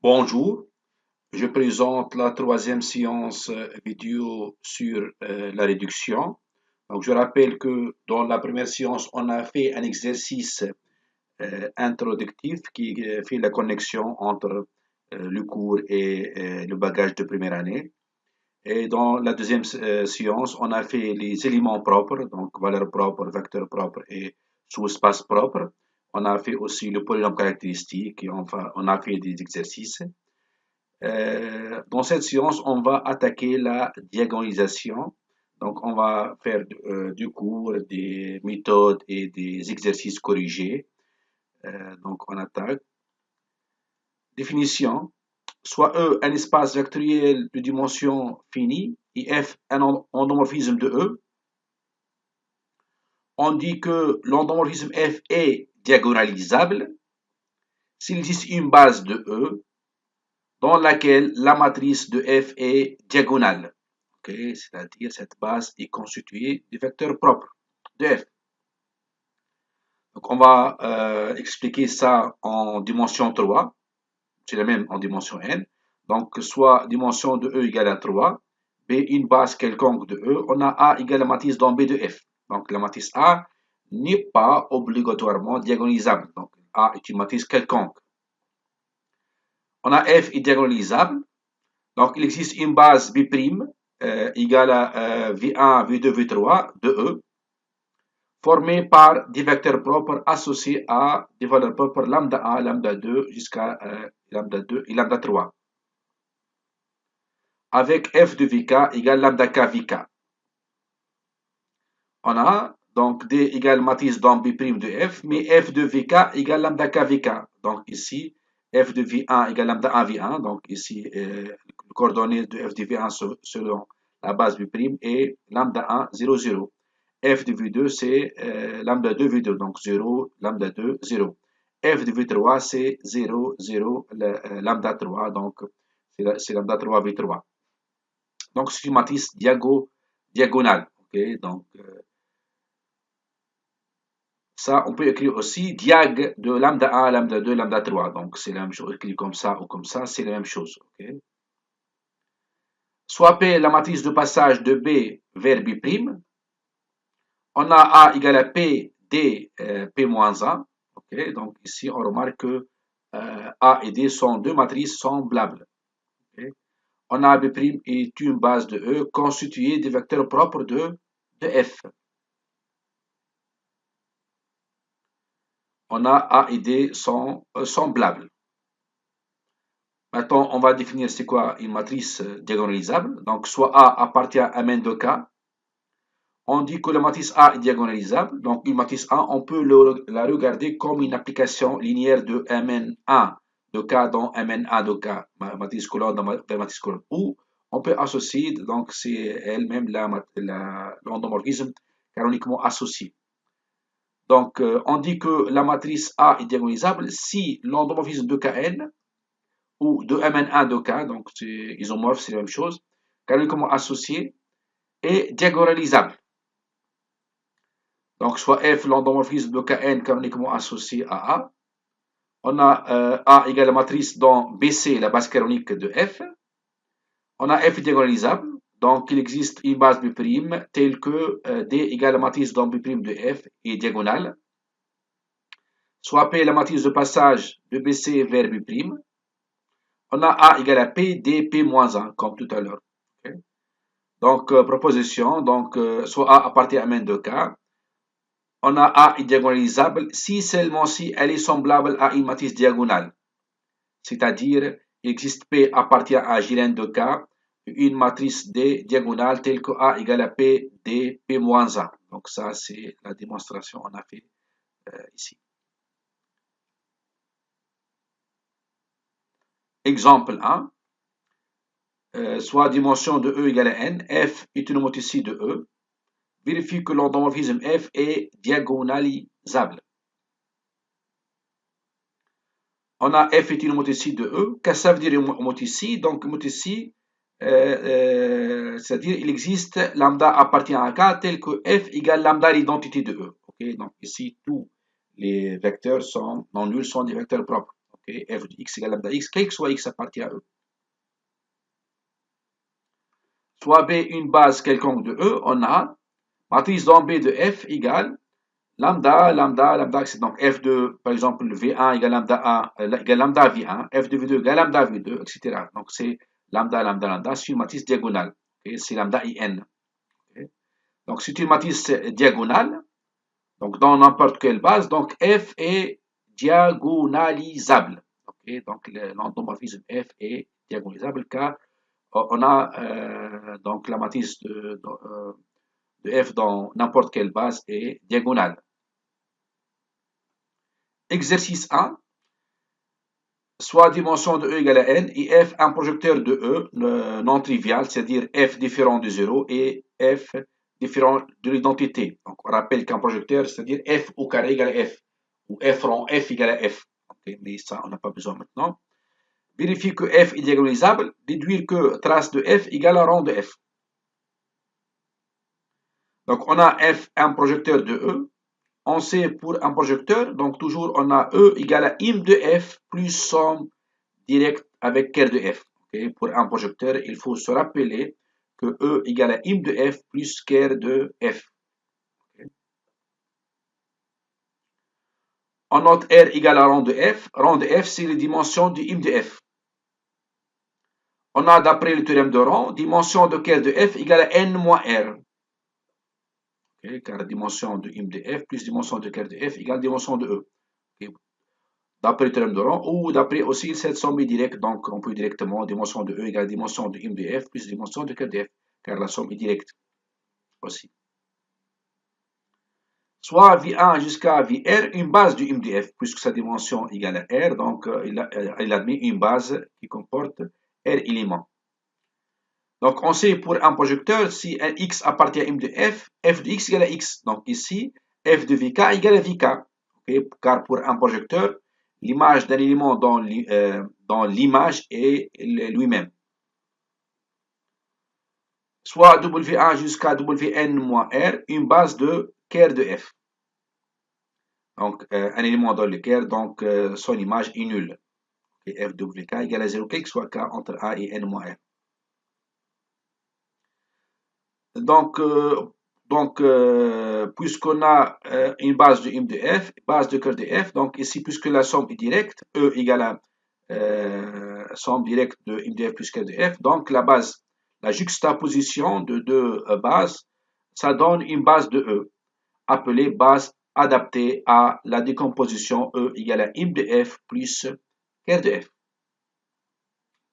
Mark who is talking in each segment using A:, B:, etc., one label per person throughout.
A: Bonjour, je présente la troisième séance vidéo sur la réduction. Donc, je rappelle que dans la première séance, on a fait un exercice introductif qui fait la connexion entre le cours et le bagage de première année. Et dans la deuxième séance, on a fait les éléments propres, donc valeurs propres, vecteurs propres et sous-espace propre. On a fait aussi le polynôme caractéristique et enfin, on a fait des exercices. Dans cette séance, on va attaquer la diagonalisation. Donc, on va faire du cours, des méthodes et des exercices corrigés. Donc, on attaque. Définition. Soit E un espace vectoriel de dimension finie et F un endomorphisme de E. On dit que l'endomorphisme F est diagonalisable s'il existe une base de E dans laquelle la matrice de F est diagonale. Okay, c'est-à-dire cette base est constituée du vecteur propre de F. Donc on va expliquer ça en dimension 3, c'est la même en dimension n. Donc soit dimension de E égale à 3, B une base quelconque de E, on a A égale la matrice dans B de F. Donc la matrice A n'est pas obligatoirement diagonalisable. Donc A est une matrice quelconque. On a F est diagonalisable. Donc il existe une base B' égale à V1, V2, V3 de E, formée par des vecteurs propres associés à des valeurs propres lambda 1, lambda 2 jusqu'à lambda 2 et lambda 3. Avec f de vk égale lambda k vk. On a donc D égale matrice dans B' de f, mais f de vk égale lambda k vk. Donc ici, f de v1 égale lambda 1 v1. Donc ici, le coordonnée de f de v1 selon la base B' est lambda 1, 0, 0. F de V2, c'est lambda 2, V2, donc 0, lambda 2, 0. F de V3, c'est 0, 0, lambda 3, donc c'est lambda 3, V3. Donc c'est une matrice diagonale. Okay? Donc ça, on peut écrire aussi diag de lambda 1, lambda 2, lambda 3. Donc c'est la même chose, écrit comme ça ou comme ça, c'est la même chose. Okay? Soit P la matrice de passage de B vers B'. On a A égale à P D P-1. Okay? Donc ici, on remarque que A et D sont deux matrices semblables. Okay? On a B' est une base de E constituée des vecteurs propres de F. On a A et D sont semblables. Maintenant, on va définir c'est quoi une matrice diagonalisable. Donc, soit A appartient à Mn de K. On dit que la matrice A est diagonalisable. Donc, une matrice A, on peut la regarder comme une application linéaire de Mn1 de K dans Mn1 de K, matrice colonne dans matrice colonne. Ou on peut associer, donc c'est elle-même l'endomorphisme canoniquement associé. Donc, on dit que la matrice A est diagonalisable si l'endomorphisme de Kn ou de Mn1 de K, donc c'est isomorphe, c'est la même chose, canoniquement associé, est diagonalisable. Donc, soit F, l'endomorphisme de Kn canoniquement associé à A. On a A égale la matrice dans BC, la base canonique de F. On a F diagonalisable. Donc, il existe une base B' telle que D égale la matrice dans B' de F est diagonale. Soit P la matrice de passage de BC vers B'. On a A égale à P, D, P-1, comme tout à l'heure. Okay? Donc, proposition, donc, soit A appartient à Mn de K. On a A est diagonalisable si seulement si elle est semblable à une matrice diagonale. C'est-à-dire, il existe P appartient à Jn de K, une matrice D diagonale telle que A égale à P, D, P-1. Donc, ça, c'est la démonstration qu'on a fait ici. Exemple 1. Soit dimension de E égale à N, F est une homothétie de E. Vérifie que l'endomorphisme F est diagonalisable. On a F est une homothétie de E. Qu'est-ce que ça veut dire homothétie? Donc, homothétie, c'est-à-dire il existe lambda appartient à K tel que F égale lambda l'identité de E. Okay? Donc, ici, tous les vecteurs non nuls sont des vecteurs propres. Okay? Okay, f de x égale lambda x, quel que soit x appartient à E. Soit B une base quelconque de E, on a matrice dans B de f égale lambda, lambda, lambda, c'est donc f de, par exemple, V1 égale lambda A, égale lambda V1, f de V2 égale lambda V2, etc. Donc c'est lambda, lambda, lambda, c'est une matrice diagonale. Okay, c'est lambda IN. Okay. Donc c'est une matrice diagonale, donc dans n'importe quelle base, donc f est diagonalisable. Okay, donc l'endomorphisme f est diagonalisable car on a donc la matrice de f dans n'importe quelle base est diagonale. Exercice 1, soit dimension de E égale à n et f un projecteur de E non trivial, c'est-à-dire f différent de 0 et f différent de l'identité. Donc on rappelle qu'un projecteur, c'est-à-dire f au carré égale à f, ou f rond f égale à f. Okay, mais ça, on n'a pas besoin maintenant. Vérifier que f est diagonalisable, déduire que trace de f égale à rond de f. Donc on a f un projecteur de E. On sait pour un projecteur, donc toujours on a E égale à im de f plus somme directe avec ker de f. Okay? Pour un projecteur, il faut se rappeler que E égale à im de f plus ker de f. Okay? On note R égale à rond de f. Rond de f, c'est les dimensions du im de f. On a d'après le théorème de rond, dimension de ker de f égale à n moins r. Okay? Car la dimension de im de f plus dimension de ker de f égale dimension de E. Okay? D'après le théorème de rond, ou d'après aussi cette somme directe, donc on peut directement dimension de E égale dimension de im de f plus dimension de ker de f, car la somme est directe aussi. Soit V1 jusqu'à VR, une base du MDF, puisque sa dimension égale à R, donc il admet une base qui comporte R éléments. Donc on sait pour un projecteur, si un X appartient à MDF, f de X égale à X. Donc ici, f de VK égale à VK. Okay? Car pour un projecteur, l'image d'un élément dans l'image est lui-même. Soit W1 jusqu'à Wn moins R, une base de ker de f. Donc, un élément dans lequel donc, son image est nulle. Et f de k égale à 0, quel que soit k entre a et n moins r. Donc, puisqu'on a une base de m de f, base de cœur de f, donc ici, puisque la somme est directe, E égale à somme directe de m de f plus cœur de f, donc la juxtaposition de deux bases, ça donne une base de E, appelée base adaptée à la décomposition E égale à im de f plus ker de f.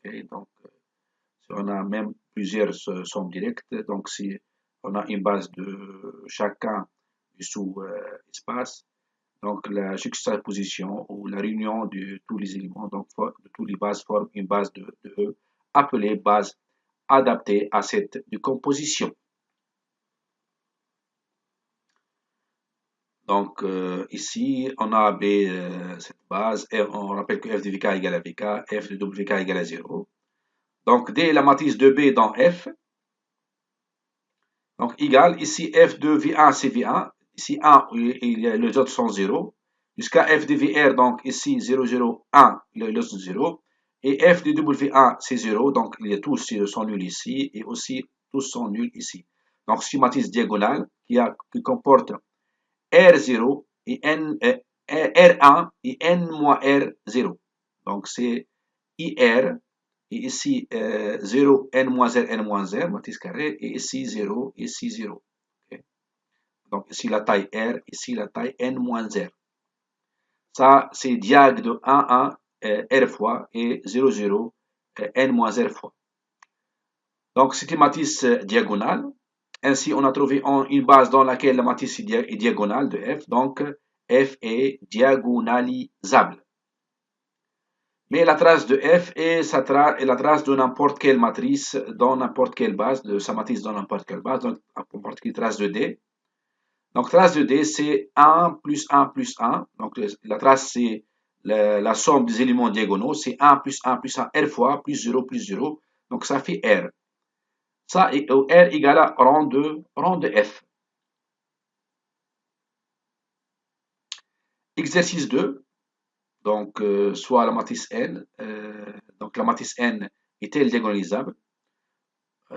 A: Okay, donc, si on a même plusieurs sommes directes, donc si on a une base de chacun du sous-espace, donc la juxtaposition ou la réunion de tous les éléments, donc de toutes les bases forme une base de E appelée base adaptée à cette décomposition. Donc ici, on a cette base, et on rappelle que f de vk égale à vk, f de wk égale à 0. Donc dès la matrice de B dans F, donc égale, ici f de V1 c'est V1, ici 1 et les autres sont 0, jusqu'à f de VR, donc ici 0, 0, 1, les autres sont 0, et f de W1 c'est 0, donc tous sont nuls ici, et aussi tous sont nuls ici. Donc c'est une matrice diagonale qui comporte R0 et R1 et N moins R0. Donc c'est IR, et ici 0, N moins R, N moins R, matrice carrée, et ici 0, ici 0. Okay. Donc ici la taille R, ici la taille N moins R. Ça, c'est diag de 1, 1, R fois, et 0, 0, N moins R fois. Donc c'est une matrice diagonale. Ainsi, on a trouvé une base dans laquelle la matrice est diagonale de F, donc F est diagonalisable. Mais la trace de F est la trace de n'importe quelle matrice dans n'importe quelle base, de sa matrice dans n'importe quelle base, donc n'importe quelle trace de D. Donc trace de D, c'est 1 plus 1 plus 1. Donc la trace, c'est la somme des éléments diagonaux, c'est 1 plus 1 plus 1, R fois, plus 0 plus 0. Donc ça fait R. Ça est R égale à rang de F. Exercice 2. Donc, soit la matrice N, donc la matrice N est-elle diagonalisable?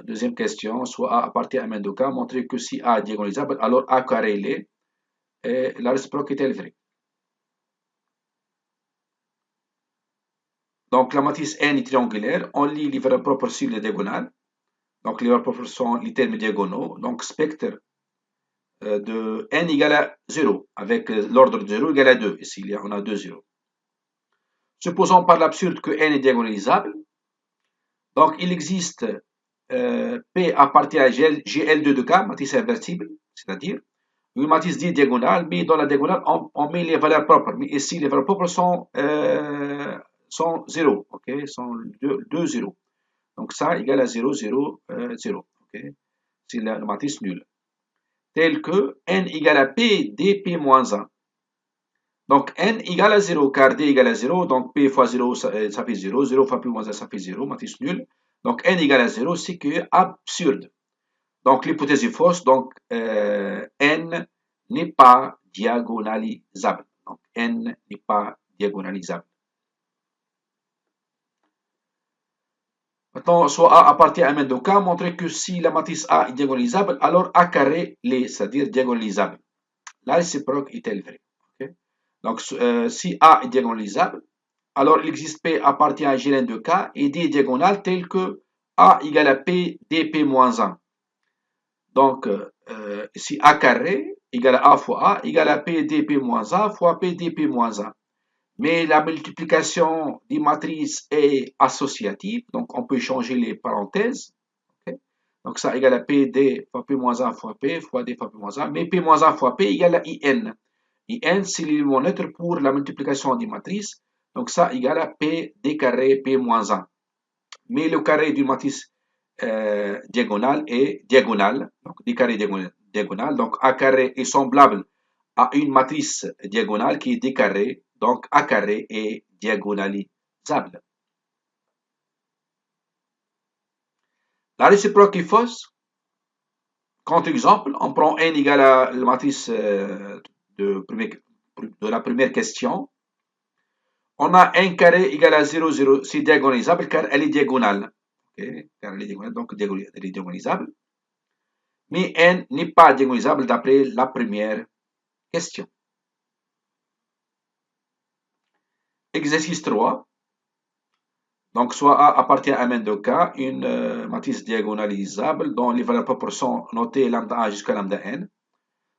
A: Deuxième question, soit A appartient à M de K, montrer que si A est diagonalisable, alors A carré l'est, et la réciproque est-elle vraie? Donc, la matrice N est triangulaire, on lit les valeurs propres sur les diagonales. Donc, les valeurs propres sont les termes diagonaux. Donc, spectre de N égale à 0, avec l'ordre de 0 égale à 2. Ici, on a 2 0. Supposons par l'absurde que N est diagonalisable. Donc, il existe P appartient à GL2 de K, matrice inversible, c'est-à-dire une matrice dite diagonale, mais dans la diagonale, on met les valeurs propres. Mais ici, les valeurs propres sont 0, ok, sont 2 0. Donc, ça égale à 0, 0, 0. Okay? C'est la matrice nulle. Telle que N égale à P dP moins 1. Donc, N égale à 0, car D égale à 0. Donc, P fois 0, ça fait 0. 0 fois P moins 1, ça fait 0. Matrice nulle. Donc, N égale à 0, c'est que est absurde. Donc, l'hypothèse est fausse. Donc, N n'est pas diagonalisable. Donc, N n'est pas diagonalisable. Maintenant, soit A appartient à M de K, montrer que si la matrice A est diagonalisable, alors A carré l'est, c'est-à-dire diagonalisable. La réciproque est-elle vraie? Okay? Donc, si A est diagonalisable, alors il existe P appartient à Gln de K et D est diagonale telle que A égale à P dP moins 1. Donc, si A carré égale à A fois A égale à P dP moins 1 fois P dP moins 1. Mais la multiplication des matrices est associative, donc on peut changer les parenthèses. Okay? Donc ça égale à PD fois P moins 1 fois P fois D fois P moins 1. Mais P moins 1 fois P égale à IN. IN, c'est l'élément neutre pour la multiplication des matrices. Donc ça égale à P D carré P moins 1. Mais le carré d'une matrice diagonale est diagonale. Donc D carré diagonale. Donc A carré est semblable à une matrice diagonale qui est D carré. Donc A carré est diagonalisable. La réciproque est fausse. Contre-exemple, on prend n égale à la matrice de la première question. On a n carré égale à 0, 0. C'est diagonalisable car elle est diagonale. Okay? Car elle est diagonale, donc elle est diagonalisable. Mais n n'est pas diagonalisable d'après la première question. Exercice 3. Donc, soit A appartient à M de K, une matrice diagonalisable dont les valeurs propres sont notées lambda 1 jusqu'à lambda n.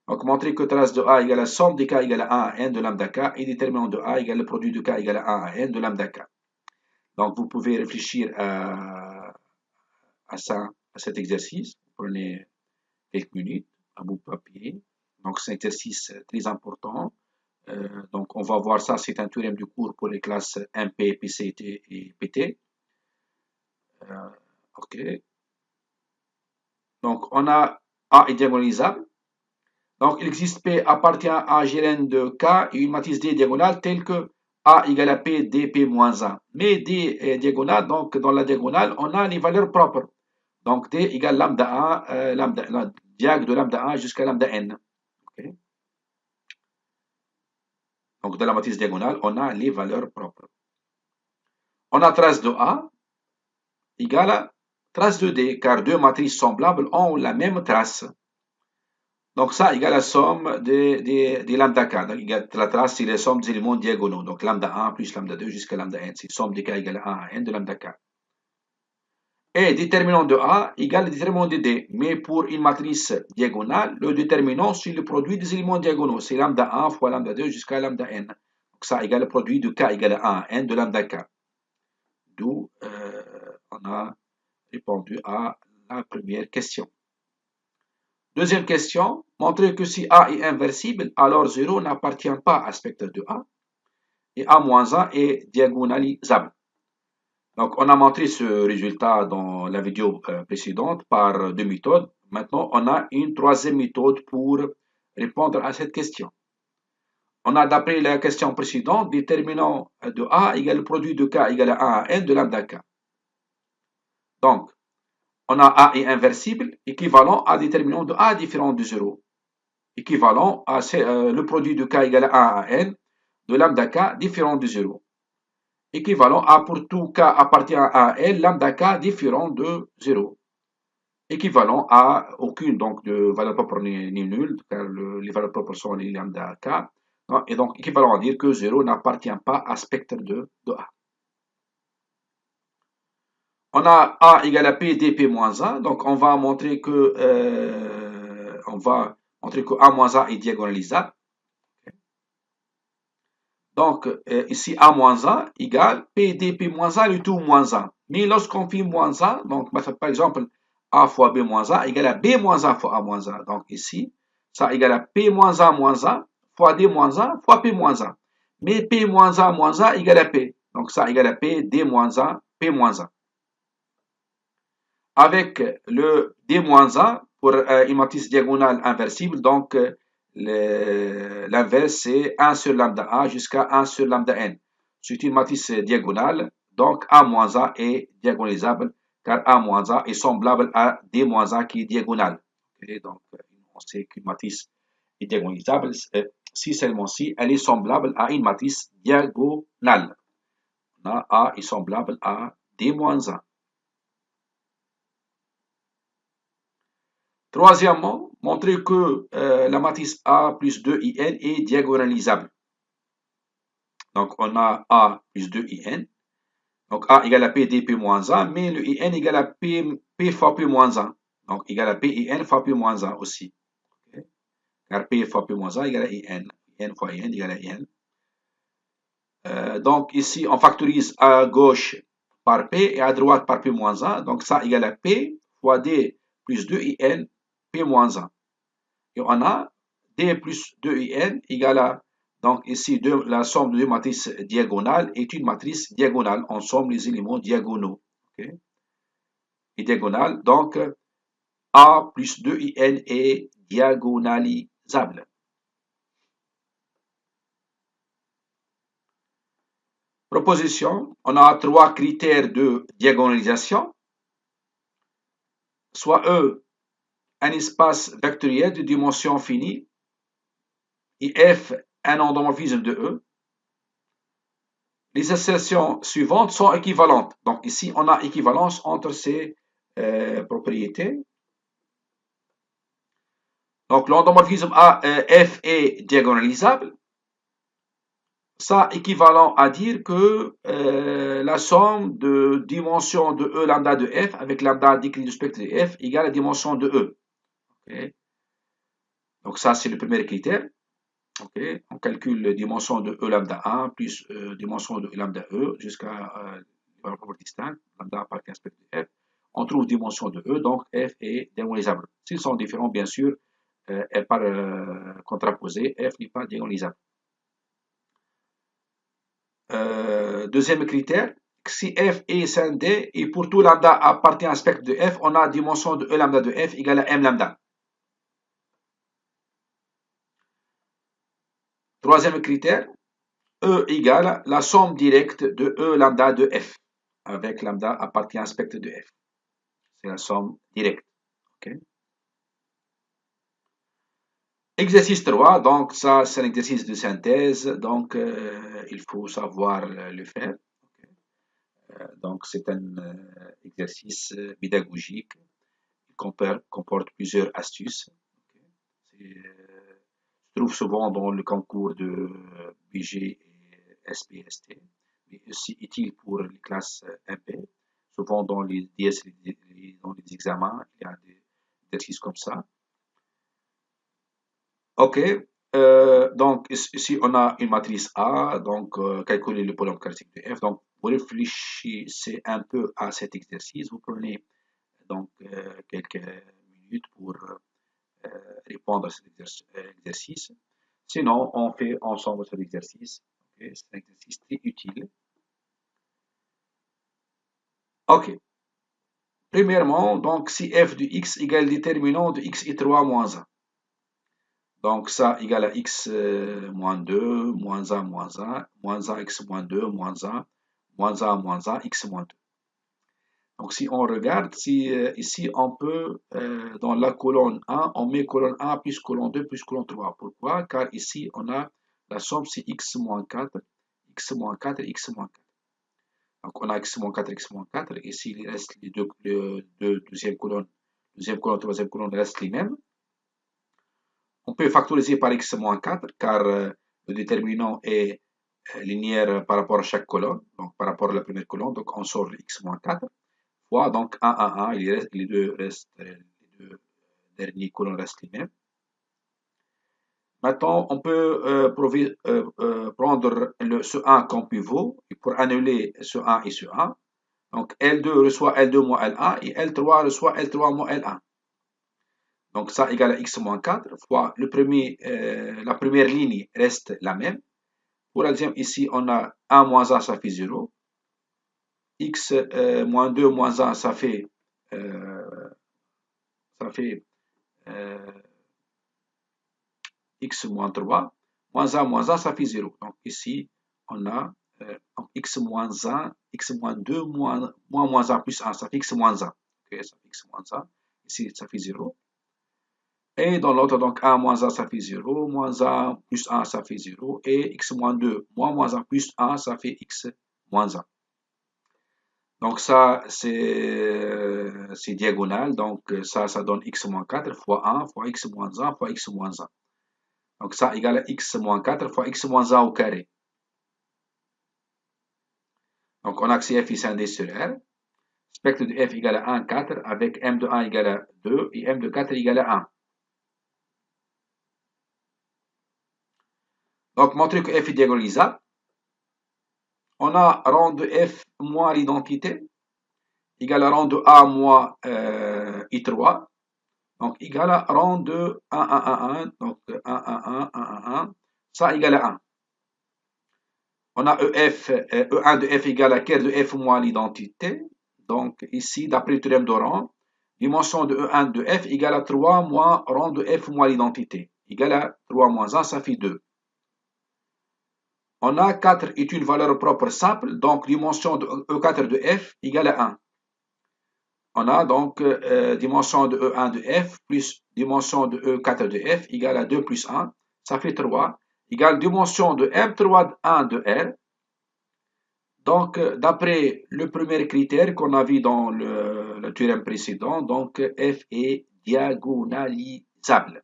A: Donc, montrer que trace de A égale à somme de K égale à 1 à n de lambda K et déterminant de A égale le produit de K égale à 1 à n de lambda K. Donc, vous pouvez réfléchir à cet exercice. Prenez quelques minutes à bout de papier. Donc, c'est un exercice très important. Donc, on va voir ça, c'est un théorème du cours pour les classes MP, PCT et PT. OK. Donc, on a A est diagonalisable. Donc, il existe P appartient à Gln de K et une matrice D diagonale telle que A égale à P dP moins 1. Mais D est diagonale, donc dans la diagonale, on a les valeurs propres. Donc, D égale lambda 1, la diag de lambda 1 jusqu'à lambda n. Okay. Donc, dans la matrice diagonale, on a les valeurs propres. On a trace de A égale à trace de D, car deux matrices semblables ont la même trace. Donc ça égale la somme des lambda k. Donc, la trace, c'est la somme des éléments diagonaux. Donc lambda 1 plus lambda 2 jusqu'à lambda n. C'est somme de k égale à 1 à n de lambda k. Et déterminant de A égale le déterminant de D. Mais pour une matrice diagonale, le déterminant, c'est le produit des éléments diagonaux. C'est lambda 1 fois lambda 2 jusqu'à lambda n. Donc ça égale le produit de k égale à 1 à n de lambda k. D'où on a répondu à la première question. Deuxième question, montrer que si A est inversible, alors 0 n'appartient pas à spectre de A et A-1 est diagonalisable. Donc, on a montré ce résultat dans la vidéo précédente par deux méthodes. Maintenant, on a une troisième méthode pour répondre à cette question. On a, d'après la question précédente, déterminant de A égale le produit de K égale à 1 à n de lambda K. Donc, on a A est inversible, équivalent à déterminant de A différent de 0. Équivalent à le produit de K égale à 1 à n. de lambda k différent de 0. Équivalent à pour tout k appartient à L, lambda k différent de 0. Équivalent à aucune donc de valeur propre ni nulle, car les valeurs propres sont les lambda k. Et donc équivalent à dire que 0 n'appartient pas à spectre de A. On a A égale à P dP moins 1, donc on va montrer que A moins 1 est diagonalisable. Donc ici A moins 1 égale P dP moins 1 le tout moins 1. Mais lorsqu'on fait moins 1, donc par exemple A fois B moins 1 égale à B moins 1 fois A moins 1. Donc ici, ça égale à P moins 1 fois D moins 1 fois P moins 1. Mais P moins 1 égale à P. Donc ça égale à P D moins 1, P moins 1. Avec le D-1 pour une matrice diagonale inversible, donc l'inverse c'est 1 sur lambda A jusqu'à 1 sur lambda N. C'est une matrice diagonale, donc A-A est diagonalisable car A-A est semblable à D-A qui est diagonale. Okay, donc on sait qu'une matrice est diagonalisable si seulement si elle est semblable à une matrice diagonale. A est semblable à D-1. Troisièmement, montrer que la matrice A plus 2IN est diagonalisable. Donc, on a A plus 2IN. Donc, A égale à P dP moins 1, mais le IN égale à P fois P moins 1. Donc, égale à P IN fois P moins 1 aussi. Okay. Car P fois P moins 1 égale à IN. IN fois IN égale à IN. Donc, ici, on factorise à gauche par P et à droite par P moins 1. Donc, ça égale à P fois D plus 2IN P moins 1. Et on a D plus 2IN égale à, donc ici, la somme de deux matrices diagonales est une matrice diagonale. On somme les éléments diagonaux. Okay. Et diagonale, donc A plus 2IN est diagonalisable. Proposition, on a trois critères de diagonalisation. Soit E, un espace vectoriel de dimension finie, et F, un endomorphisme de E. Les assertions suivantes sont équivalentes. Donc ici, on a équivalence entre ces propriétés. Donc l'endomorphisme F est diagonalisable. Ça équivalent à dire que la somme de dimension de E lambda de F avec lambda décrit du spectre de F égale à la dimension de E. Okay. Donc ça, c'est le premier critère. Okay. On calcule la dimension de E lambda 1 plus dimension de E lambda E jusqu'à valeur propre distincte, lambda appartient à spectre de F. On trouve dimension de E, donc F est diagonalisable. S'ils sont différents, bien sûr, par contraposé, F n'est pas diagonalisable. Deuxième critère, si F est scindé et pour tout lambda appartient à un spectre de F, on a dimension de E lambda de F égale à M lambda. Troisième critère, E égale la somme directe de E lambda de F, avec lambda appartient à un spectre de F. C'est la somme directe. Okay. Exercice 3, donc ça c'est un exercice de synthèse, donc il faut savoir le faire. Okay. Donc c'est un exercice pédagogique qui comporte plusieurs astuces. Okay. Se trouve souvent dans le concours de BG et SPST, mais aussi utile pour les classes MP. Souvent dans les DS, dans les examens, il y a des exercices comme ça. Ok, donc ici on a une matrice A, donc calculer le polynôme caractéristique de F. Donc vous réfléchissez un peu à cet exercice, vous prenez donc quelques minutes pour répondre à cet exercice. Sinon, on fait ensemble cet exercice. Okay, c'est un exercice très utile. Ok. Premièrement, donc si f de x égale déterminant de x est 3 moins 1. Donc ça égale à x moins 2, moins 1, moins 1, moins 1, x moins 2, moins 1, moins 1, moins 1, x moins 2. Donc si on regarde, si, ici on peut, dans la colonne 1, on met colonne 1 plus colonne 2 plus colonne 3. Pourquoi? Car ici on a la somme c'est x moins 4, x moins 4 et x moins 4. Donc on a x moins 4, x moins 4. Ici, il reste les deux deuxième colonne, troisième colonne restent les mêmes. On peut factoriser par x moins 4 car le déterminant est linéaire par rapport à chaque colonne, donc par rapport à la première colonne. Donc on sort le x moins 4 fois donc 1, 1, 1. Les deux derniers colonnes restent les mêmes. Maintenant, on peut prendre ce 1 comme pivot pour annuler ce 1 et ce 1. Donc L2 reçoit L2 moins L1 et L3 reçoit L3 moins L1. Donc ça égale à x moins 4 fois la première ligne reste la même. Pour la deuxième, ici, on a 1 moins 1, ça fait 0. X moins 2 moins 1, ça fait x moins 3. Moins 1 moins 1, ça fait 0. Donc ici, on a x moins 1, x moins 2 moins 1 plus 1, ça fait x moins 1. Okay, ça fait x moins 1. Ici, ça fait 0. Et dans l'autre, donc 1 moins 1, ça fait 0. Moins 1 plus 1, ça fait 0. Et x moins 2 moins 1 plus 1, ça fait x moins 1. Donc ça, c'est diagonal. Donc ça donne x moins 4 fois 1 fois x moins 1 fois x moins 1. Donc ça égale à x moins 4 fois x moins 1 au carré. Donc on a que f est scindé sur R. Spectre de f égale à 1, 4 avec m de 1 égale à 2 et m de 4 égale à 1. Donc montrer que f est diagonalisable. On a rang de f moins l'identité égale à rang de a moins i3. Donc égale à rang de 1, 1, 1, 1. Donc 1, 1, 1, 1, 1, 1. Ça égale à 1. On a E1 de f égale à quart de f moins l'identité. Donc ici, d'après le théorème de rang, dimension de E1 de f égale à 3 moins rang de f moins l'identité. Égale à 3 moins 1, ça fait 2. On a 4 est une valeur propre simple, donc dimension de E4 de f égale à 1. On a donc dimension de E1 de f plus dimension de E4 de f égale à 2 plus 1, ça fait 3, égale dimension de M3 de 1 de R. Donc, d'après le premier critère qu'on a vu dans le théorème précédent, donc f est diagonalisable.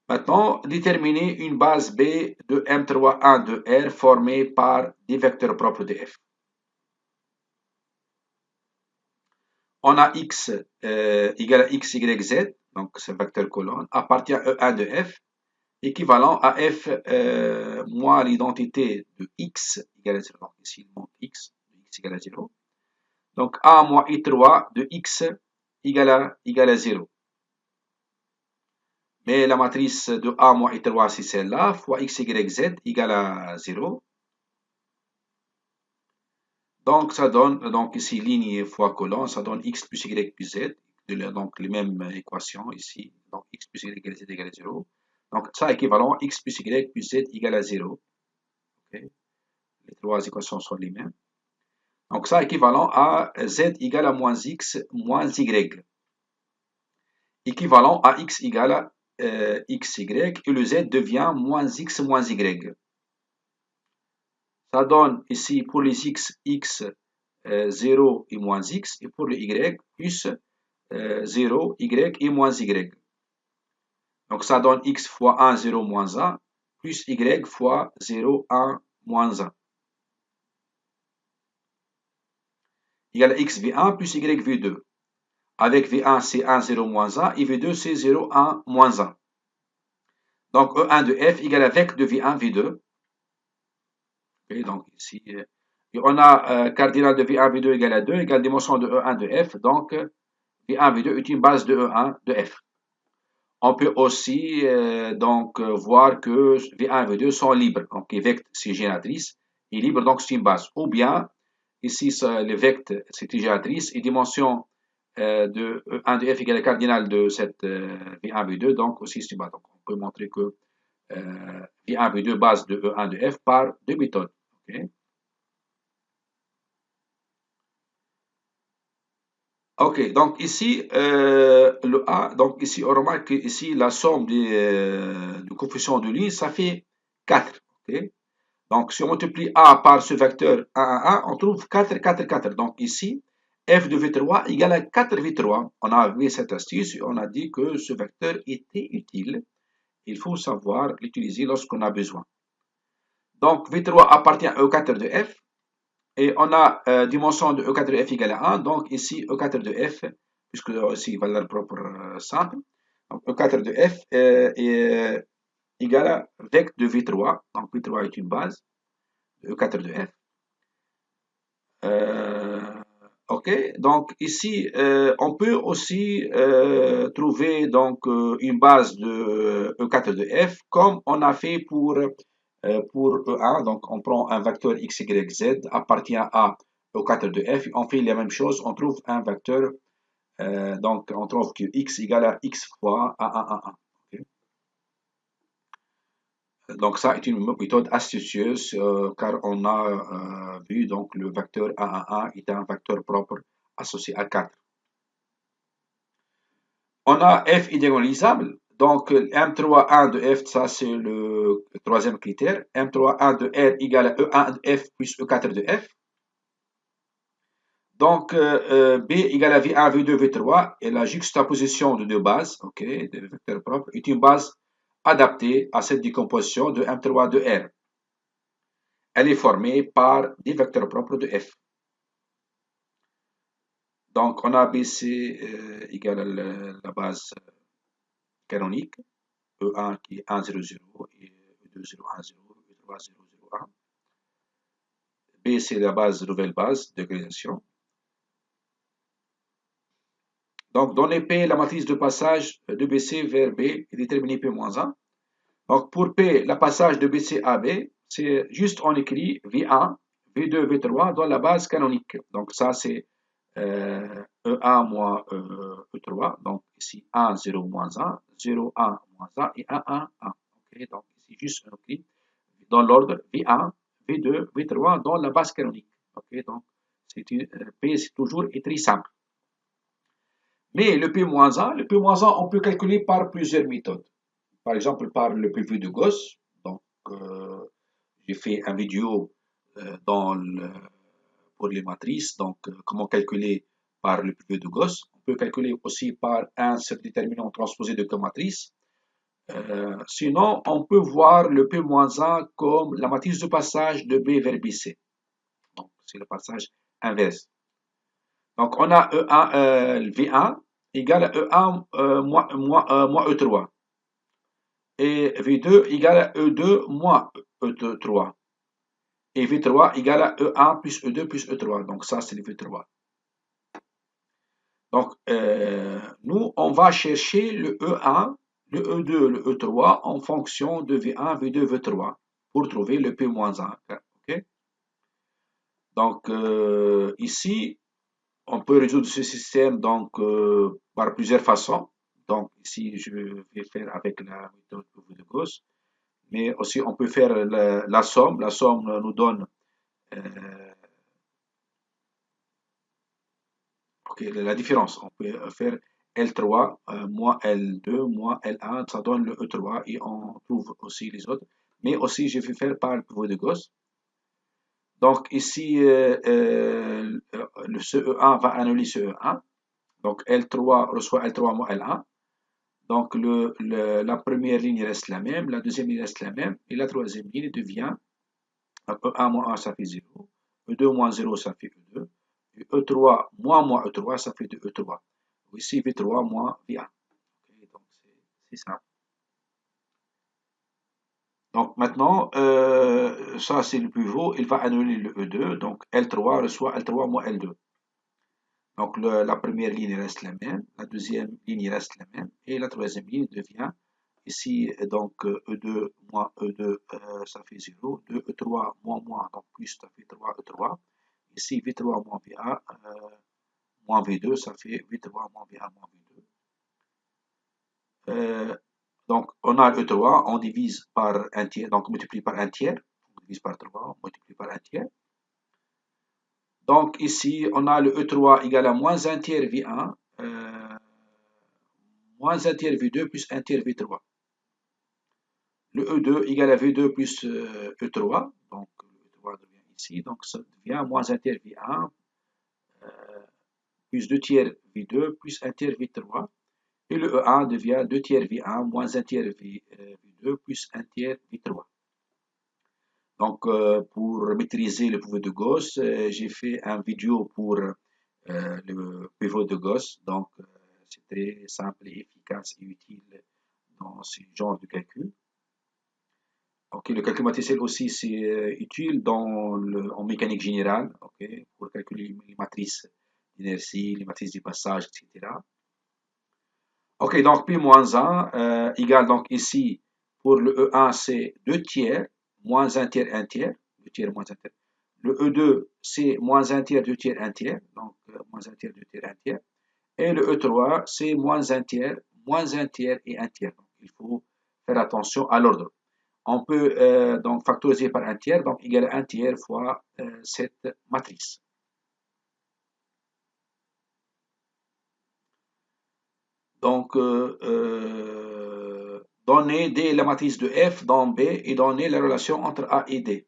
A: Maintenant, déterminer une base B de M3, 1 de R formée par des vecteurs propres de f. On a x égale à x, y, z, donc c'est un vecteur colonne, appartient à E1 de f, équivalent à f moins l'identité de x égale à 0. Donc ici, il manque x, x égale à 0. Donc a moins i3 de x égale à 0. Mais la matrice de a moins i3, c'est celle-là, fois x, y, z égale à 0. Donc ça donne, donc ici ligne fois colonne, ça donne x plus y plus z. Donc les mêmes équations ici. Donc x plus y égale z égale à 0. Donc ça équivalent x plus y plus z égale à 0. Okay. Les trois équations sont les mêmes. Donc ça équivalent à z égale à moins x moins y. Équivalent à x égale à xy et le z devient moins x moins y. Ça donne ici pour les x, 0 et moins x et pour le y plus 0, y et moins y. Donc ça donne x fois 1, 0, moins 1 plus y fois 0, 1, moins 1. Égale à x v1 plus y v2. Avec v1 c'est 1, 0, moins 1 et v2 c'est 0, 1, moins 1. Donc E1 de f égale à vec de V1, V2. Okay, donc ici, on a cardinal de V1, V2 égale à 2, égale dimension de E1 de f. Donc V1, V2 est une base de E1 de f. On peut aussi donc voir que V1 et V2 sont libres. Donc les vectes, c'est génératrice, est libre, donc c'est une base. Ou bien, ici, le vecte, c'est une génératrice, et dimension de E1 de f égale à cardinal de cette V1, V2, donc aussi c'est une base. Donc on peut montrer que V1, V2 base de E1 de f par deux méthodes. Okay. Ok, donc ici, le A, donc ici, on remarque que ici, la somme du coefficient de ligne, ça fait 4. Ok. Donc, si on multiplie A par ce vecteur 1, 1, 1, on trouve 4, 4, 4. Donc ici, f de V3 égale à 4 V3. On a vu cette astuce et on a dit que ce vecteur était utile. Il faut savoir l'utiliser lorsqu'on a besoin. Donc, V3 appartient au E4 de F. Et on a dimension de E4 de F égale à 1. Donc ici, E4 de F, puisque aussi valeur propre simple. Donc E4 de F est égal à vec de V3. Donc V3 est une base de E4 de F. Ok, donc ici, on peut aussi trouver donc une base de E4 de F comme on a fait pour E1. Donc on prend un vecteur x, y, z appartient à E4 de F. On fait la même chose, on trouve un vecteur, donc on trouve que x égale à x fois A1, A1. Okay. Donc ça est une méthode astucieuse car on a vu donc le vecteur A1, est un vecteur propre associé à 4. On a f idéalisable, donc M3 1 de f, ça c'est le troisième critère. M3 1 de R égale à E1 de f plus E4 de f. Donc B égale à V1, V2, V3 et la juxtaposition de deux bases, ok, de vecteurs propres, est une base adaptée à cette décomposition de M3 de R. Elle est formée par des vecteurs propres de f. Donc on a BC égale à la base canonique, E1 qui est 1, 0, 0 et E2, 0, 1, 0, E3, 0, 0, 1. B c'est la base, nouvelle base de création. Donc donner P, la matrice de passage de BC vers B est déterminée P-1. Donc pour P, le passage de BC à B, c'est juste on écrit V1, V2, V3 dans la base canonique. Donc ça c'est E1 moins E3. Donc ici 1, 0, moins 1, 0, 1, moins 1 et 1, 1, 1. Okay, donc ici juste on écrit dans l'ordre V1, V2, V3 dans la base canonique. Okay, donc P c'est toujours très simple. Mais le P-1, on peut calculer par plusieurs méthodes. Par exemple, par le PV de Gauss. Donc, j'ai fait une vidéo pour les matrices. Donc, comment calculer par le PV de Gauss. On peut calculer aussi par un seul déterminant transposé de comatrice. Sinon, on peut voir le P-1 comme la matrice de passage de B vers BC. Donc, c'est le passage inverse. Donc, on a V1 égale à E1 moins E3. Et V2 égale à E2 moins E3. Et V3 égale à E1 plus E2 plus E3. Donc, ça, c'est le V3. Donc, nous, on va chercher le E1, le E2, le E3 en fonction de V1, V2, V3 pour trouver le P-1. Okay. Donc, ici, on peut résoudre ce système donc, par plusieurs façons. Donc, ici, je vais faire avec la méthode de Gauss. Mais aussi, on peut faire la somme. La somme nous donne okay, la différence. On peut faire L3 moins L2 moins L1. Ça donne le E3 et on trouve aussi les autres. Mais aussi, je vais faire par le pivot de Gauss. Donc, ici, ce E1 va annuler ce E1. Donc, L3 reçoit L3 moins L1. Donc, la première ligne reste la même, la deuxième ligne reste la même, et la troisième ligne devient E1 moins 1, ça fait 0. E2 moins 0, ça fait E2. Et E3 moins E3, ça fait de E3. Ici, V3 moins V1. Okay, donc, c'est ça. Donc, maintenant, ça, c'est le pivot. Il va annuler le E2. Donc, L3 reçoit L3 moins L2. Donc, la première ligne reste la même, la deuxième ligne reste la même, et la troisième ligne devient ici, donc E2 moins E2, ça fait 0, 2 E3 moins, donc plus, ça fait 3 E3. Ici, V3 moins V1 moins V2, ça fait V3 moins V1 moins V2. Donc, on a E3, on divise par un tiers, donc on multiplie par un tiers, on divise par 3, on multiplie par un tiers. Donc ici, on a le E3 égale à moins 1 tiers V1, moins 1 tiers V2 plus 1 tiers V3. Le E2 égale à V2 plus E3, donc le E3 devient ici, donc ça devient moins 1 tiers V1 plus 2 tiers V2 plus 1 tiers V3. Et le E1 devient 2 tiers V1 moins 1 tiers V2 plus 1 tiers V3. Donc, pour maîtriser le pivot de Gauss, j'ai fait un vidéo pour le pivot de Gauss. Donc, c'est très simple et efficace et utile dans ce genre de calcul. Ok, le calcul matriciel aussi, c'est utile en mécanique générale, ok, pour calculer les matrices d'inertie, les matrices du passage, etc. Ok, donc pi moins 1 égale donc ici, pour le E1, c'est 2 tiers, moins 1 tiers, 1 tiers, 2 tiers, moins 1 tiers. Le E2, c'est moins 1 tiers, 2 tiers, 1 tiers, donc moins 1 tiers, 2 tiers, 1 tiers. Et le E3, c'est moins 1 tiers, moins 1 tiers et 1 tiers. Donc, il faut faire attention à l'ordre. On peut donc factoriser par 1 tiers, donc égal à 1 tiers fois cette matrice. Donc, donner D la matrice de F dans B et donner la relation entre A et D.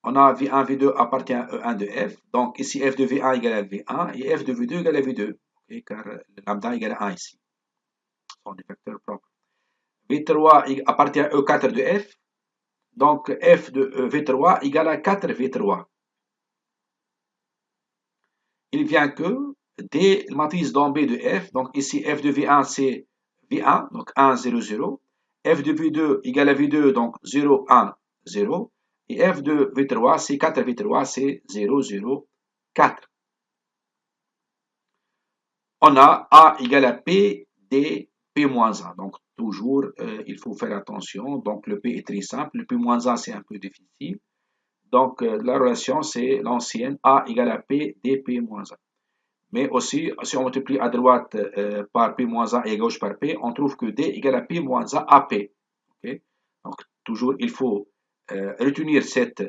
A: On a V1, V2 appartient à E1 de F. Donc, ici, F de V1 égale à V1 et F de V2 égale à V2. Okay, car le lambda égale à 1 ici. Ce sont des facteurs propres. V3 appartient à E4 de F. Donc, F de V3 égale à 4 V3. Il vient que D matrice dans B de F. Donc, ici, F de V1, c'est V1, donc 1, 0, 0. F de V2 égale à V2, donc 0, 1, 0. Et F de V3, c'est 4 V3, c'est 0, 0, 4. On a A égale à P, D, P-1. Donc, toujours, il faut faire attention. Donc, le P est très simple. Le P-1, c'est un peu difficile. Donc, la relation, c'est l'ancienne A égale à P, D, P-1. Mais aussi, si on multiplie à droite par P-1 et à gauche par P, on trouve que D égale à P-1 AP. Okay? Donc, toujours, il faut retenir cette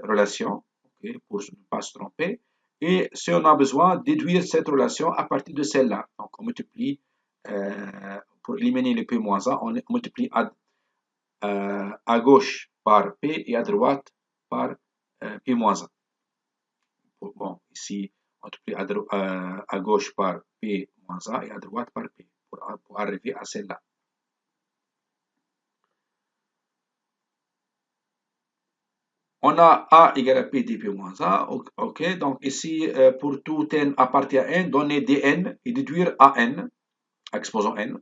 A: relation okay, pour ne pas se tromper. Et si on a besoin, déduire cette relation à partir de celle-là. Donc, on multiplie, pour éliminer le P-1, on multiplie à gauche par P et à droite par P-1. Bon, ici, on multiplie à gauche par P-1 et à droite par P pour arriver à celle-là. On a A égale à P dP-1. Ok, donc ici, pour tout n appartient à n, donner dn et déduire AN, exposant n.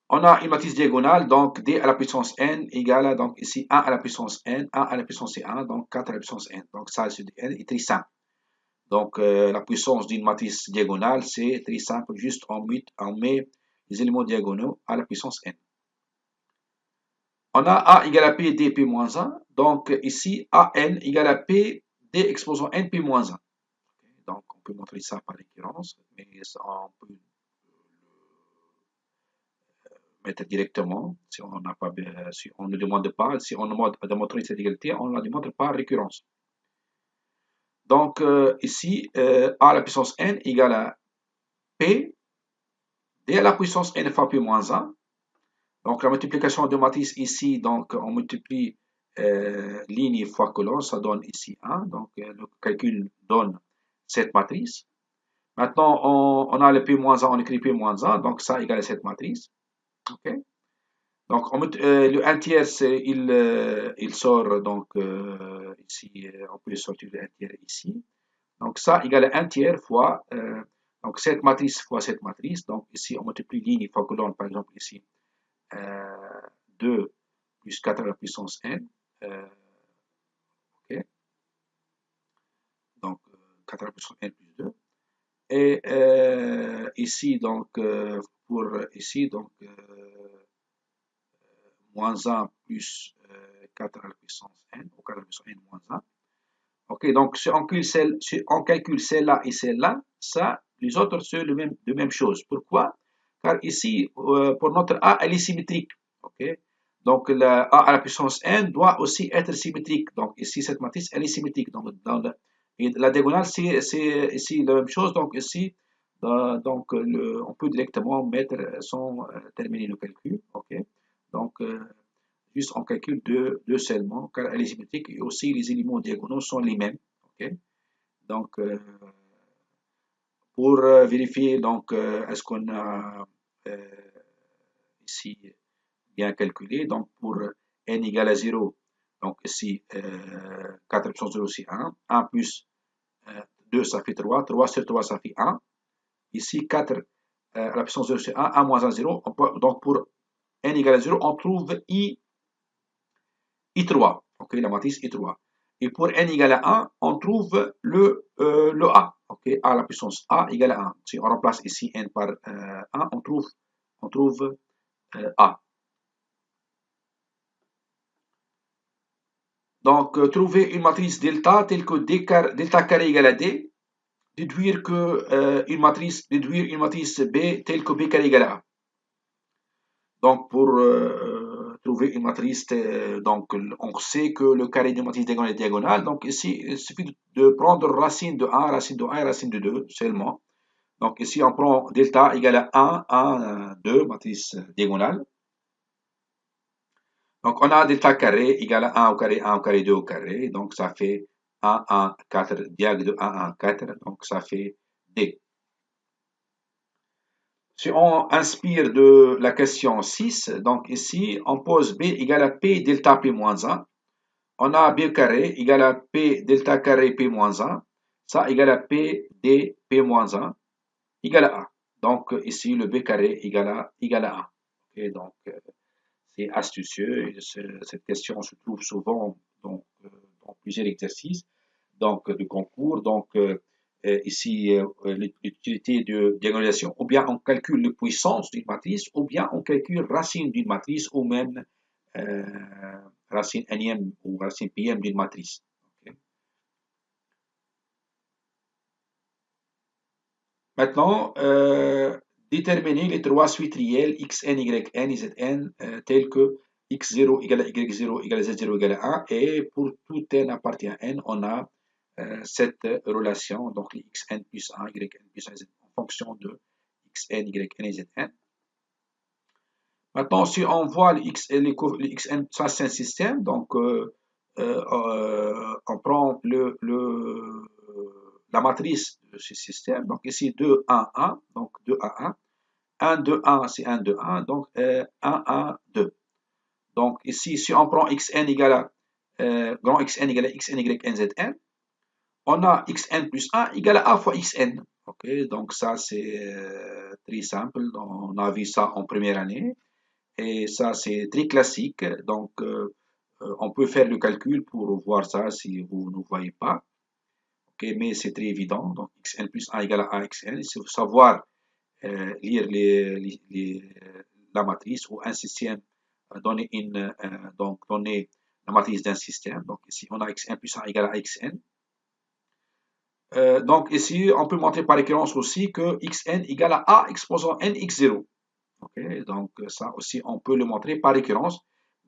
A: On a une matrice diagonale, donc d à la puissance n égale à, donc ici, 1 à la puissance n, 1 à la puissance 1, donc 4 à la puissance n. Donc ça, c'est dn est très simple. Donc la puissance d'une matrice diagonale, c'est très simple, juste on met les éléments diagonaux à la puissance n. On a A égale à P dP moins 1. Donc ici, AN égale à P D exposant NP moins 1. Donc on peut montrer ça par récurrence, mais ça, on peut le mettre directement si on n'a pas, si on ne demande pas, si on demande de montrer cette égalité, on la démontre par récurrence. Donc ici, A à la puissance N égale à P D à la puissance N fois P moins 1. Donc la multiplication de matrice ici, donc on multiplie ligne fois colonne, ça donne ici 1. Donc le calcul donne cette matrice. Maintenant, on a le P-1, on écrit P-1, donc ça égale à cette matrice. Okay. Donc le 1 tiers, il sort donc ici, on peut sortir le 1 tiers ici. Donc ça égale à 1 tiers fois donc cette matrice fois cette matrice. Donc ici, on multiplie ligne fois colonne, par exemple ici. 2 plus 4 à la puissance n. Okay. Donc 4 à la puissance n plus 2. Et ici, donc, pour ici, donc, moins 1 plus 4 à la puissance n, ou 4 à la puissance n moins 1. Ok, donc si on calcule celle-là et celle-là, ça, les autres, c'est de même chose. Pourquoi? Car ici, pour notre A, elle est symétrique. Ok, Donc, la A à la puissance n doit aussi être symétrique. Donc, ici, cette matrice, elle est symétrique. Donc, et la diagonale, c'est ici la même chose. Donc, ici, donc, on peut directement mettre sans terminer le calcul. OK? Donc, juste on calcule deux seulement, car elle est symétrique. Et aussi, les éléments diagonaux sont les mêmes. OK? Donc, pour vérifier, donc, est-ce qu'on a ici bien calculé. Donc, pour n égale à 0, donc ici, 4 puissance 0, c'est 1. 1 plus 2, ça fait 3. 3 sur 3, ça fait 1. Ici, 4 à la puissance 0, c'est 1. 1 moins 1, 0. Donc, pour n égale à 0, on trouve I3. OK, la matrice I3. Et pour n égale à 1, on trouve le A. OK, A à la puissance A égale à 1. Si on remplace ici n par 1, on trouve A. Donc, trouver une matrice delta telle que delta carré égale à D, déduire une matrice B telle que B carré égale à A. Donc, pour trouver une matrice, donc on sait que le carré d'une matrice diagonale est diagonale. Donc, ici, il suffit de prendre racine de 1, racine de 1 et racine de 2 seulement. Donc, ici, on prend delta égale à 1, 1, 2, matrice diagonale. Donc, on a delta carré égale à 1 au carré, 1 au carré, 2 au carré. Donc, ça fait 1, 1, 4, diag de 1, 1, 4. Donc, ça fait D. Si on inspire de la question 6, donc ici, on pose B égale à P delta P moins 1. On a B carré égale à P delta carré P moins 1. Ça égale à P D P moins 1 égale à A. Donc, ici, le B carré égale à A. Okay, donc, c'est astucieux. Et cette question se trouve souvent dans plusieurs exercices de concours. Donc, ici, l'utilité de diagonalisation, ou bien on calcule les puissances d'une matrice, ou bien on calcule racine d'une matrice, ou même euh, racine nème ou racine pm d'une matrice. Okay. Maintenant, déterminer les trois suites réelles xn, yn et zn telles que x0 égale à y0 égale à z0 égale à 1 et pour tout n appartient à n, on a cette relation, donc les xn plus 1, yn plus 1, zn en fonction de xn, yn et zn. Maintenant, si on voit les xn, ça c'est un système, donc on prend la matrice de ce système, donc ici 2, 1, 1, donc 2, 1, 1. 1, 2, 1, c'est 1, 2, 1, donc 1, 1, 2. Donc ici, si on prend xn égale à grand xn égale à xn, y, n, z, n, on a xn plus 1 égale à a fois xn. Ok, donc ça c'est très simple, on a vu ça en première année. Et ça, c'est très classique. Donc, on peut faire le calcul pour voir ça si vous ne voyez pas. Okay, mais c'est très évident. Donc, xn plus 1 égale à xn. Il faut savoir lire la matrice ou un système, donner donc donner la matrice d'un système. Donc, ici, on a xn plus 1 égale à xn. Donc, ici, on peut montrer par récurrence aussi que xn égale à a exposant n x0. Okay, donc, ça aussi, on peut le montrer par récurrence,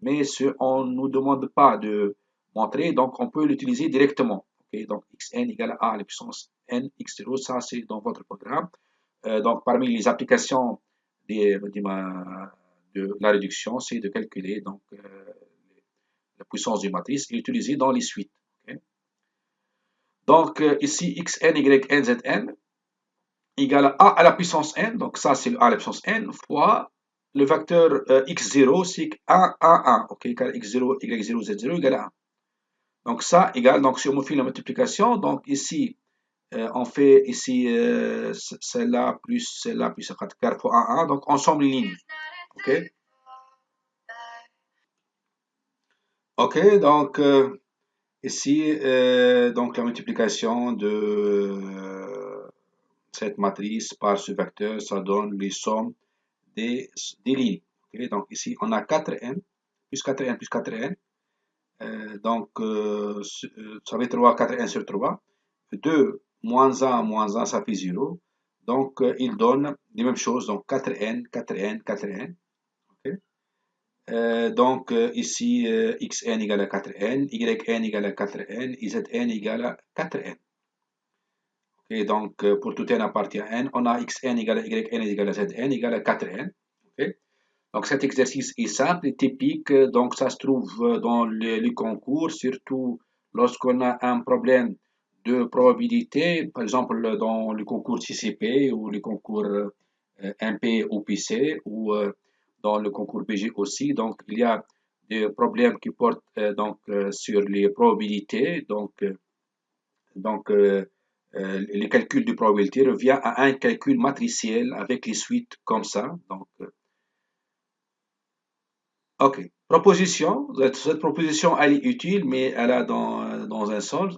A: mais on ne nous demande pas de montrer, donc on peut l'utiliser directement. Okay, donc, xn égale à la puissance n x0, ça c'est dans votre programme. Donc, parmi les applications de la réduction, c'est de calculer donc, la puissance d'une matrice et l'utiliser dans les suites. Okay. Donc, ici, xn, y, n, z, n égale à a à la puissance n, donc ça c'est a à la puissance n, fois le facteur x0, c'est 1, 1, 1, ok, car x0, y0, z0 égale à 1. Donc ça égale, donc si on fait la multiplication, donc ici, on fait ici celle-là plus celle-là plus 4 fois 1, 1, donc ensemble les lignes. Ok, ok, donc ici, donc la multiplication de cette matrice par ce vecteur, ça donne les sommes des lignes. Okay, donc ici, on a 4n, plus 4n, plus 4n. Donc, ça fait 3, 4n sur 3. 2 moins 1, ça fait 0. Donc, il donne les mêmes choses. Donc, 4n, 4n, 4n. Okay. Ici, xn égale à 4n, yn égale à 4n, et zn égale à 4n. Et donc, pour tout n appartient à n, on a xn égale à yn égale à zn égale à 4n. Okay. Donc, cet exercice est simple et typique. Donc, ça se trouve dans les concours, surtout lorsqu'on a un problème de probabilité, par exemple dans le concours CCP ou le concours MP ou PC ou dans le concours BG aussi. Donc, il y a des problèmes qui portent sur les probabilités. Les calculs de probabilité revient à un calcul matriciel avec les suites comme ça. Donc, ok. Proposition. Cette proposition, elle est utile, mais elle a dans un seul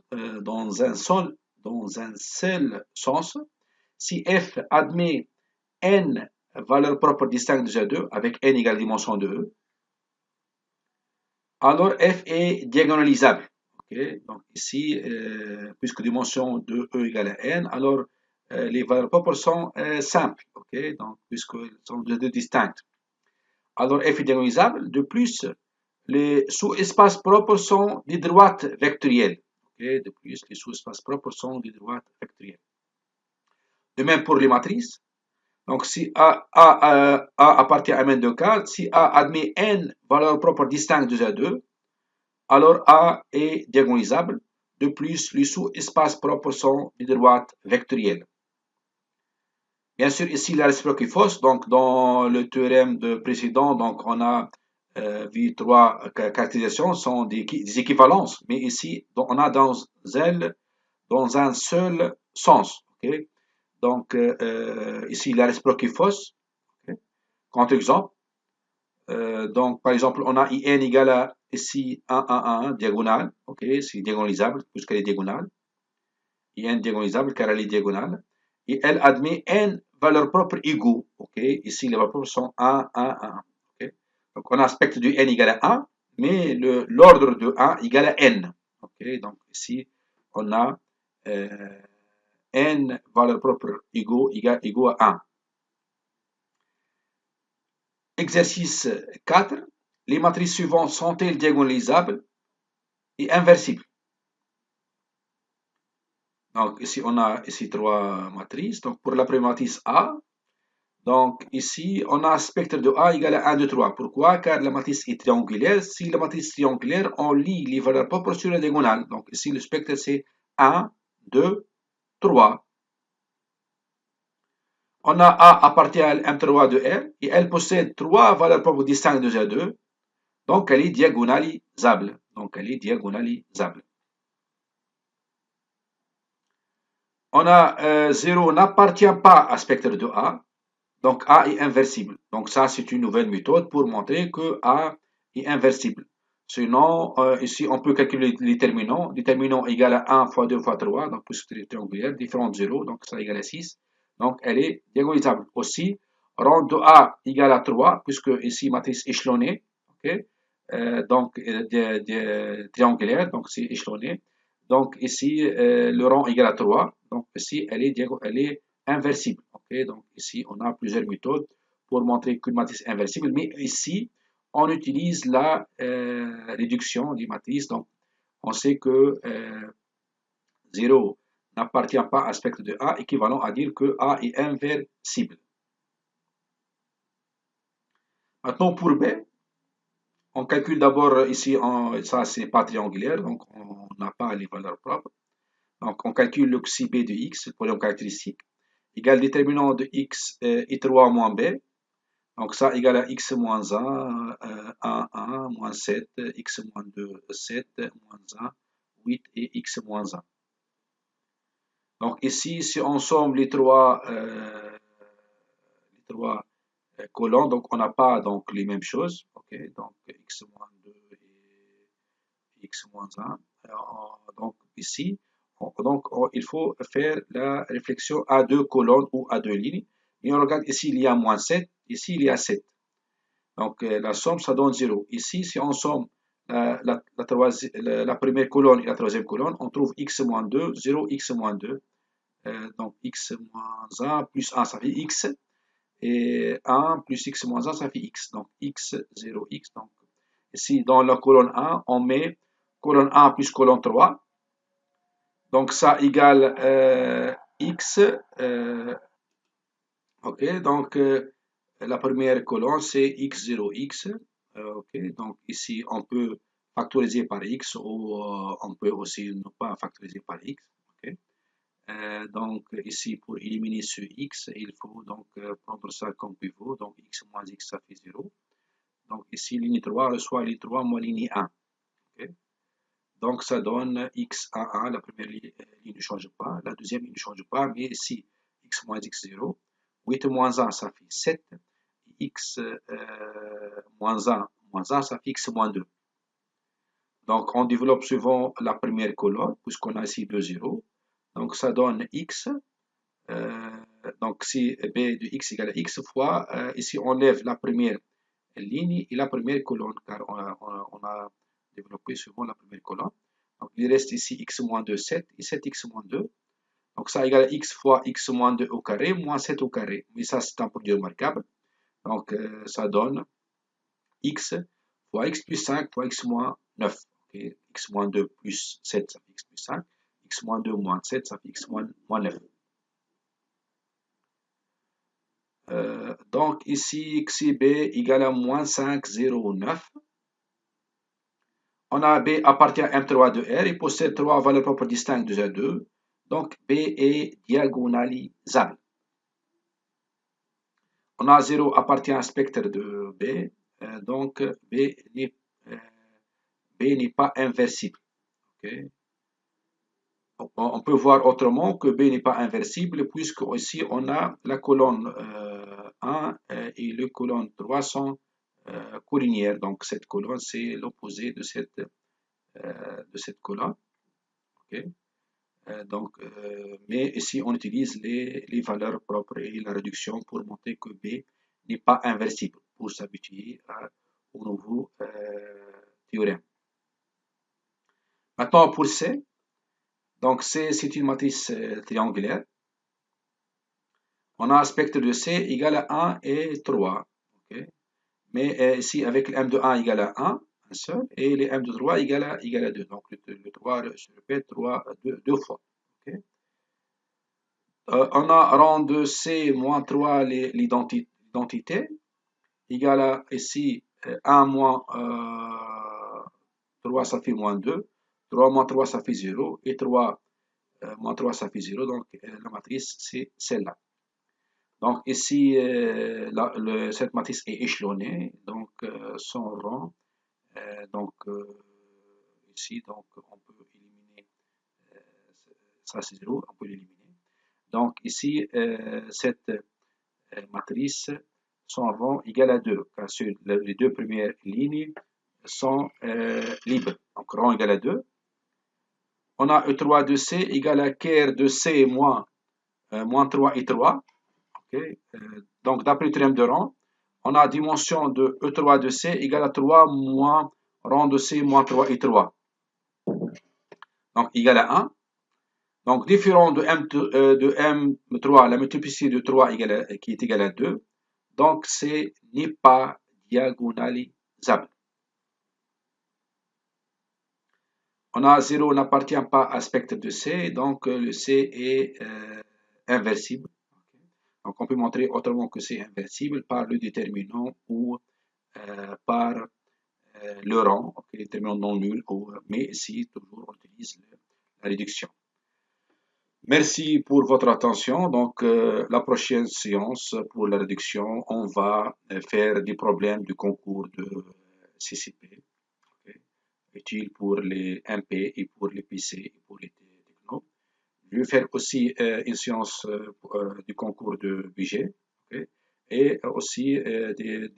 A: sens. Si f admet n valeurs propres distinctes de Z2 avec n égale dimension de E, alors f est diagonalisable. Okay. Donc ici, puisque dimension de E égale à n, alors les valeurs propres sont simples, okay. Donc, puisqu'elles sont de deux distinctes. Alors f est diagonalisable. De plus, les sous-espaces propres sont des droites vectorielles. Okay. De plus, les sous-espaces propres sont des droites vectorielles. De même pour les matrices. Donc, si A appartient à n de cas, si A admet n valeurs propres distinctes de Z2, alors A est diagonalisable. De plus, les sous-espaces propres sont des droites vectorielles. Bien sûr, ici, la réciproque est fausse. Donc, dans le théorème de précédent, donc, on a vu trois caractérisations, sont des équivalences. Mais ici, on a dans un seul sens. Okay? Donc, ici, la réciproque est fausse. Okay? Contre-exemple. Donc, par exemple, on a IN égale à ici 1, 1, 1, diagonale. Ok, c'est diagonalisable puisqu'elle est diagonale. IN diagonalisable car elle est diagonale. Et elle admet n valeurs propres égaux. Ok, ici les valeurs propres sont 1, 1, 1. Okay? Donc, on a un spectre de n égale à 1, mais l'ordre de 1 égale à n. Ok, donc ici, on a n valeurs propres égaux à 1. Exercice 4. Les matrices suivantes sont-elles diagonalisables et inversibles? Donc ici, on a ici trois matrices. Donc pour la première matrice A, donc ici, on a un spectre de A égale à 1, 2, 3. Pourquoi? Car la matrice est triangulaire. Si la matrice est triangulaire, on lit les valeurs propres sur la diagonale. Donc ici, le spectre, c'est 1, 2, 3. On a A appartient à M3 de R et elle possède trois valeurs propres distinctes de Z2. Donc elle est diagonalisable. On a 0 n'appartient pas à spectre de A. Donc A est inversible. Donc ça, c'est une nouvelle méthode pour montrer que A est inversible. Sinon, ici, on peut calculer les déterminants. Déterminant égal à 1 fois 2 fois 3. Donc, puisque c'est triangulaire, différent de 0. Donc, ça égale à 6. Donc, elle est diagonalisable. Aussi, rang de A égale à 3, puisque ici, matrice échelonnée. Okay? Triangulaire. Donc, c'est échelonné. Donc, ici, le rang égal à 3. Donc, ici, elle est inversible. Okay? Donc, ici, on a plusieurs méthodes pour montrer qu'une matrice est inversible. Mais ici, on utilise la réduction des matrices. Donc, on sait que 0 n'appartient pas à spectre de A, équivalent à dire que A est inversible. Maintenant, pour B, on calcule d'abord ici, ça c'est pas triangulaire, donc on n'a pas les valeurs propres. Donc, on calcule le XB de X, le polynôme caractéristique, égale déterminant de X et 3 moins B. Donc, ça égale à X moins 1, 1, 1, moins 7, X moins 2, 7, moins 1, 8 et X moins 1. Donc, ici, si on somme les trois colonnes, donc on n'a pas donc, les mêmes choses. Okay? Donc, X moins 2 et X moins 1. Donc, ici, il faut faire la réflexion à deux colonnes ou à deux lignes. Et on regarde ici, il y a moins 7, ici, il y a 7. Donc, la somme, ça donne 0. Ici, si on somme la première colonne et la troisième colonne, on trouve x moins 2, 0, x moins 2. Donc, x moins 1 plus 1, ça fait x. Et 1 plus x moins 1, ça fait x. Donc x, 0, x. Donc ici, dans la colonne 1, on met colonne 1 plus colonne 3. Donc ça égale x. Ok, donc la première colonne, c'est x0, x. Ok, donc ici, on peut factoriser par x ou on peut aussi ne pas factoriser par x. Ok. Donc ici, pour éliminer ce x, il faut donc prendre ça comme pivot. Donc x moins x, ça fait 0. Donc ici, ligne 3 reçoit ligne 3 moins ligne 1. Okay. Donc ça donne x à 1. La première ligne ne change pas. La deuxième ligne ne change pas. Mais ici, x moins x, 0. 8 moins 1, ça fait 7. X moins 1 moins 1, ça fait x moins 2. Donc on développe suivant la première colonne, puisqu'on a ici 2 0. Donc ça donne x. Donc si b de x égale à x fois, ici on lève la première ligne et la première colonne, car on a développé suivant la première colonne. Donc il reste ici x moins 2, 7 et 7x moins 2. Donc ça égale à x fois x moins 2 au carré moins 7 au carré. Mais ça c'est un produit remarquable. Donc ça donne x fois x plus 5 fois x moins 9. Okay. X moins 2 plus 7, ça fait x plus 5. X moins 2 moins 7, ça fait x moins 9. Donc ici, xib égale à moins 5, 0, 9. On a B appartient à M3 de R, il possède 3 valeurs propres distinctes de Z2. Donc B est diagonalisable. On a 0 appartient à un spectre de B, donc B n'est pas inversible. Okay. On peut voir autrement que B n'est pas inversible, puisque ici on a la colonne 1 et la colonne 3 sont collinéaires. Donc cette colonne, c'est l'opposé de cette colonne. Okay. Mais ici, on utilise les valeurs propres et la réduction pour montrer que B n'est pas inversible, pour s'habituer au nouveau théorème. Maintenant, pour C, donc C, c'est une matrice triangulaire. On a un spectre de C égal à 1 et 3. Okay. Mais ici, avec le M de 1 égale à 1, un seul, et le M de 3 égale à 2. Donc le 3 se répète deux fois. Okay. On a rang de C moins 3 l'identité, égale à ici 1 moins 3, ça fait moins 2. 3 moins 3, ça fait 0. Et 3 moins 3, ça fait 0. Donc la matrice, c'est celle-là. Donc ici, cette matrice est échelonnée, donc son rang. Donc ici, donc, on peut éliminer, ça c'est 0, on peut l'éliminer. Donc ici, cette matrice, son rang égal à 2, car les deux premières lignes sont libres. Donc rang égal à 2. On a E3 de C égal à KR de C moins 3 et 3. Okay. Donc d'après le théorème de rang, on a dimension de E3 de C égale à 3 moins rang de C moins 3 et 3. Donc égal à 1. Donc différent de M3, la multiplicité de 3 qui est égale à 2. Donc C n'est pas diagonalisable. On a 0 n'appartient pas à spectre de C, donc le C est inversible. Donc on peut montrer autrement que c'est inversible par le déterminant ou par le rang, okay, déterminant non nul, mais ici toujours on utilise la réduction. Merci pour votre attention. Donc la prochaine séance pour la réduction, on va faire des problèmes du concours de CCP, okay, utile pour les MP et pour les PC et pour les technos. Je vais faire aussi une séance du concours de budget, okay, et aussi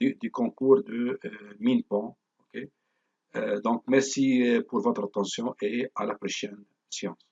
A: du concours de MINPON. Okay. Donc merci pour votre attention et à la prochaine séance.